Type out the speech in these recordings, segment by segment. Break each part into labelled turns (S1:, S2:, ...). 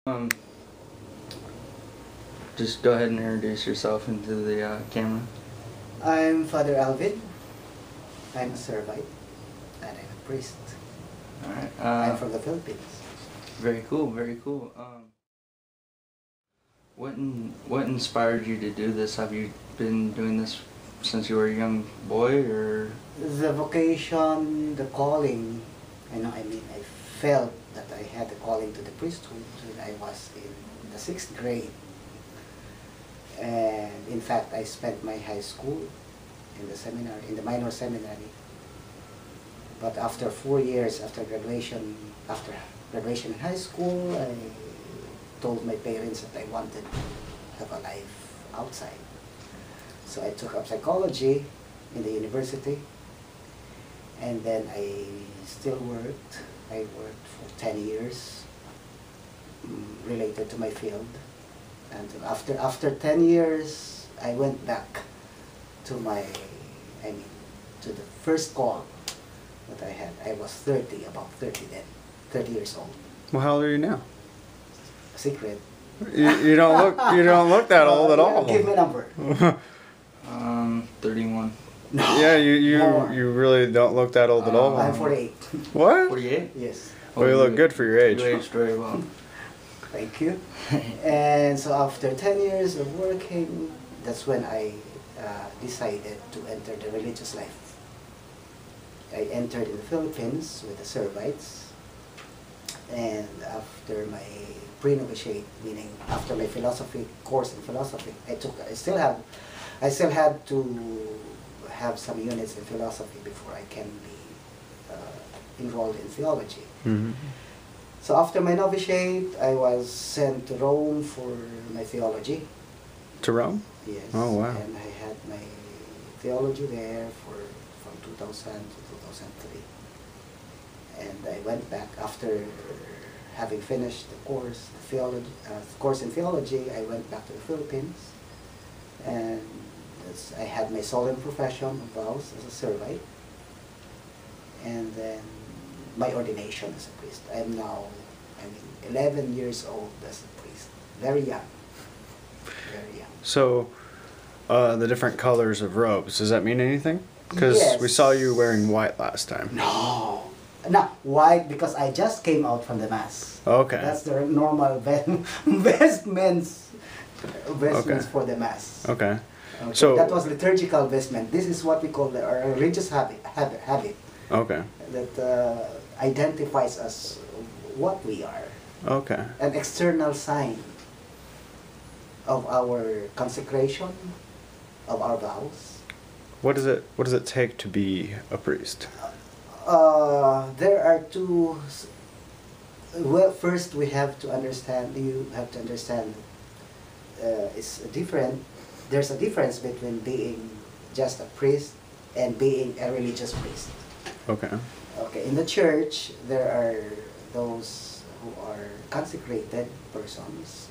S1: Um, just go ahead and introduce yourself into the camera.
S2: I'm Father Alvin. I'm a Servite, and I'm a priest.
S1: All right.
S2: I'm from the Philippines.
S1: Very cool. Very cool. What inspired you to do this? Have you been doing this since you were a young boy, or?
S2: The vocation, the calling, I felt that I had the calling to the priesthood when I was in the 6th grade. And in fact, I spent my high school in the seminary, in the minor seminary. But after 4 years after graduation in high school, I told my parents that I wanted to have a life outside. So I took up psychology in the university, and then I still worked. I worked for 10 years related to my field. And after 10 years, I went back to to the first call that I had. I was 30, about 30 then, 30 years old.
S3: Well, how old are you now?
S2: Secret.
S3: You don't look that old at all.
S2: Give me a number.
S1: 31.
S2: No.
S3: Yeah, you really don't look that old at all.
S2: I'm 48.
S3: What?
S1: 48?
S2: Yes.
S3: Well, you look good for your age.
S1: You aged very well.
S2: Thank you. And so after 10 years of working, that's when I decided to enter the religious life. I entered in the Philippines with the Servites, and after my pre-novitiate, meaning after my philosophy course in philosophy, I still had to have some units in philosophy before I can be enrolled in theology.
S3: Mm-hmm.
S2: So after my novitiate, I was sent to Rome for my theology.
S3: To Rome?
S2: Yes.
S3: Oh, wow.
S2: And I had my theology there from 2000 to 2003. And I went back after having finished the course, course in theology. I went back to the Philippines, and I had my solemn profession of vows as a Servite, and then my ordination as a priest. I'm now, 11 years old as a priest. Very young. Very young.
S3: So, the different colors of robes, does that mean anything? Because
S2: Yes.
S3: we saw you wearing white last time.
S2: No. Not white, because I just came out from the Mass.
S3: Okay.
S2: That's the normal vestments for the Mass.
S3: Okay.
S2: Okay.
S3: So
S2: that was liturgical vestment. This is what we call our religious habit
S3: okay.
S2: that identifies us what we are.
S3: Okay.
S2: An external sign of our consecration, of our vows.
S3: What does it take to be a priest?
S2: There are two. Well, first we have to understand. You have to understand. It's different. There's a difference between being just a priest and being a religious priest.
S3: Okay.
S2: Okay. In the church, there are those who are consecrated persons,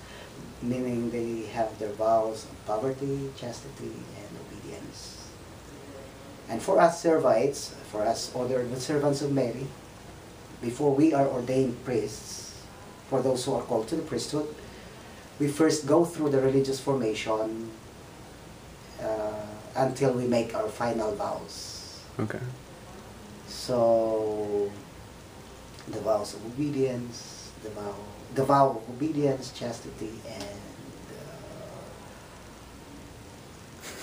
S2: meaning they have their vows of poverty, chastity, and obedience. And for us Servites, for us ordered servants of Mary, before we are ordained priests, for those who are called to the priesthood, we first go through the religious formation until we make our final vows.
S3: Okay.
S2: So, the vows of obedience, the vow of obedience, chastity, and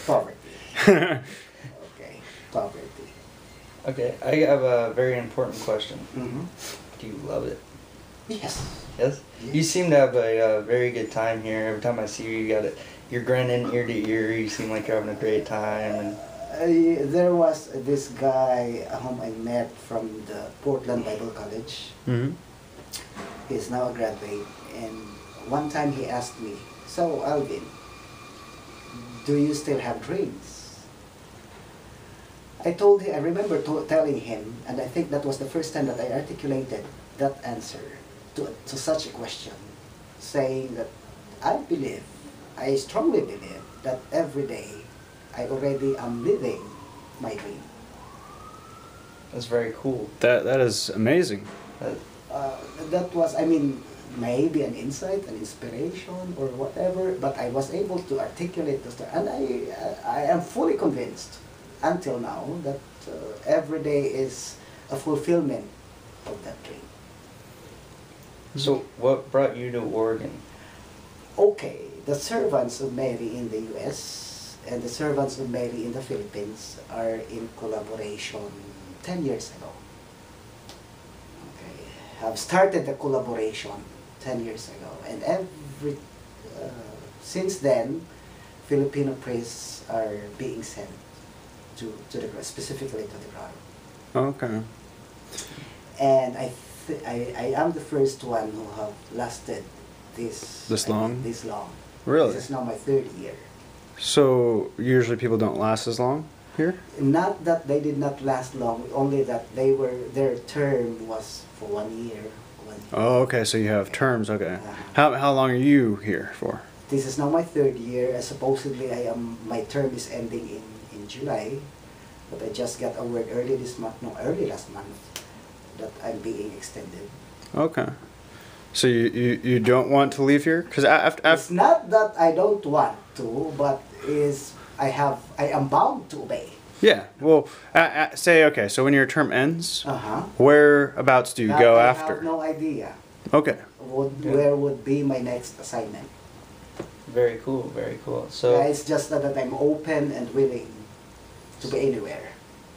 S2: poverty. Okay, poverty.
S1: Okay, I have a very important question.
S2: Mm-hmm.
S1: Do you love it?
S2: Yes.
S1: Yes?
S2: Yes.
S1: You seem to have a very good time here. Every time I see you, you're grinning ear to ear. You seem like you're having a great time. And
S2: There was this guy whom I met from the Portland Bible College.
S3: Mm-hmm.
S2: He's now a graduate, and one time he asked me, "So Alvin, do you still have dreams?" I told him, I remember telling him, and I think that was the first time that I articulated that answer to such a question, saying that I strongly believe that every day I already am living my dream.
S1: that's very cool.
S3: That is amazing.
S2: That was, maybe an insight, an inspiration, or whatever. But I was able to articulate this, and I am fully convinced until now that every day is a fulfillment of that dream.
S1: So what brought you to Oregon?
S2: Okay, the servants of Mary in the U.S. and the servants of Mary in the Philippines are in collaboration 10 years ago. Okay, have started the collaboration 10 years ago, and since then, Filipino priests are being sent to the specifically to the grotto.
S3: Okay.
S2: And I am the first one who have lasted this
S3: long?
S2: This long.
S3: Really?
S2: This is now my third year.
S3: So usually people don't last as long here?
S2: Not that they did not last long, only that their term was for 1 year. 1 year.
S3: Oh, okay. So you have terms. Okay.
S2: Uh-huh.
S3: How long are you here for?
S2: This is now my third year. Supposedly my term is ending in July, but I just got a word early last month, that I'm being extended.
S3: Okay. So you don't want to leave here? Because
S2: It's not that I don't want to, but I am bound to obey.
S3: Yeah. Well, say okay. So when your term ends,
S2: Uh-huh.
S3: whereabouts do you go
S2: I
S3: after?
S2: have no idea
S3: Okay.
S2: where would be my next assignment.
S1: Very cool, very cool. So
S2: It's just that I'm open and willing to be anywhere.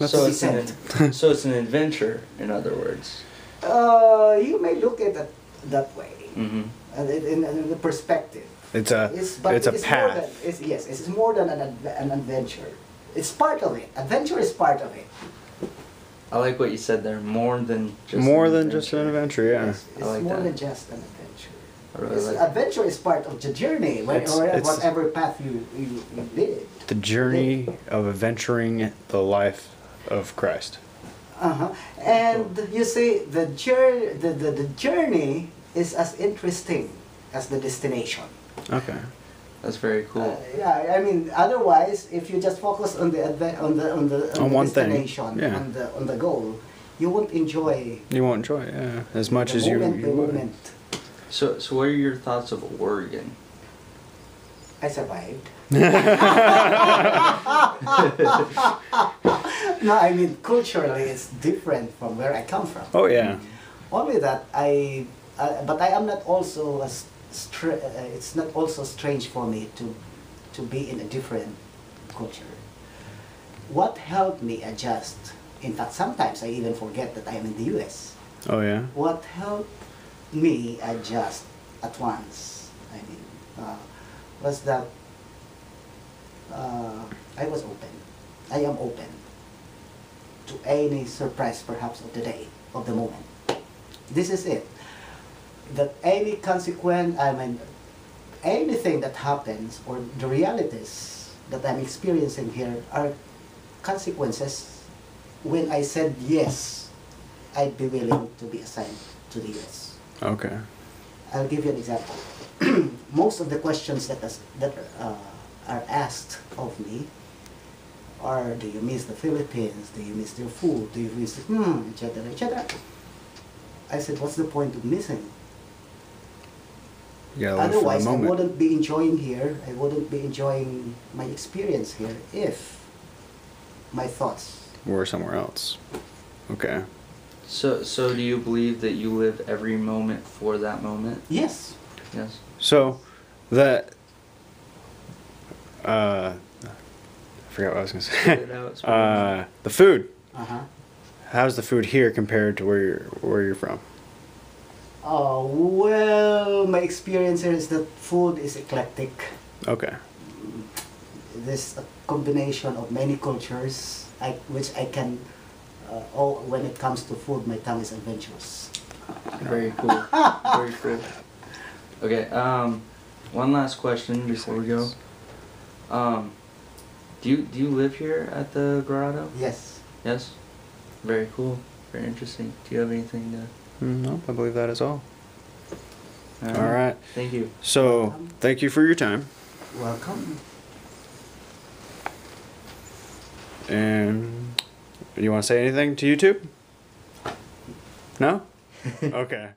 S1: so
S2: be
S1: it's an
S2: sent.
S1: so it's an adventure, in other words.
S2: You may look at it that way,
S1: Mm-hmm.
S2: and in the perspective.
S3: It's a
S2: But
S3: it's a
S2: more
S3: path.
S2: than, it's more than an adventure. It's part of it. Adventure is part of it.
S1: I like what you said there. More than just
S3: More
S1: an
S3: than just an adventure. Yeah.
S2: It's
S1: I like
S2: more
S1: that.
S2: than just an adventure.
S1: I really like that.
S2: Adventure is part of the journey,
S3: It's-
S2: whatever path you live.
S3: The journey of adventuring the life of Christ.
S2: Uh-huh. And you see, the journey is as interesting as the destination.
S3: Okay.
S1: That's very cool.
S2: Yeah, I mean, otherwise, if you just focus on the
S3: one thing,
S2: destination,
S3: yeah.
S2: on the goal, you won't enjoy
S3: You won't enjoy it, yeah, as much
S2: the
S3: as you
S2: moment, the
S3: would.
S2: moment.
S1: So what are your thoughts of Oregon?
S2: I survived. No, I mean, culturally, it's different from where I come from.
S3: Oh yeah.
S2: Only that but I am not also it's not also strange for me to be in a different culture. What helped me adjust, in fact, sometimes I even forget that I am in the U.S.
S3: Oh yeah.
S2: What helped me adjust at once, I mean, was that I was open. I am open to any surprise, perhaps, of the day, of the moment. This is it. That any consequence, I mean, anything that happens, or the realities that I'm experiencing here are consequences. When I said yes, I'd be willing to be assigned to the US.
S3: Okay.
S2: I'll give you an example. Most of the questions that are asked of me are, do you miss the Philippines? Do you miss their food? Do you miss etc., etc.? I said, what's the point of missing?
S3: You gotta live for
S2: Otherwise,
S3: the
S2: I
S3: moment.
S2: wouldn't be enjoying here. I wouldn't be enjoying my experience here if my thoughts.
S3: We're somewhere else. Okay.
S1: So do you believe that you live every moment for that moment?
S2: Yes.
S1: Yes.
S3: So, that. I forgot what I was gonna
S1: Spit
S3: say.
S1: it out, spit it out.
S3: The food.
S2: Uh-huh.
S3: How's the food here compared to where you're from?
S2: Oh, well, my experience here is that food is eclectic.
S3: Okay.
S2: There's a combination of many cultures, which I can, when it comes to food, my tongue is adventurous.
S1: Very cool. Very cool. Okay. One last question before we go. Do you live here at the grotto?
S2: Yes.
S1: Yes. Very cool. Very interesting. Do you have anything to?
S3: No, I believe that is all.
S1: All
S3: right.
S1: Thank you.
S3: So, thank you for your time.
S2: Welcome.
S3: And you want to say anything to YouTube? No? Okay.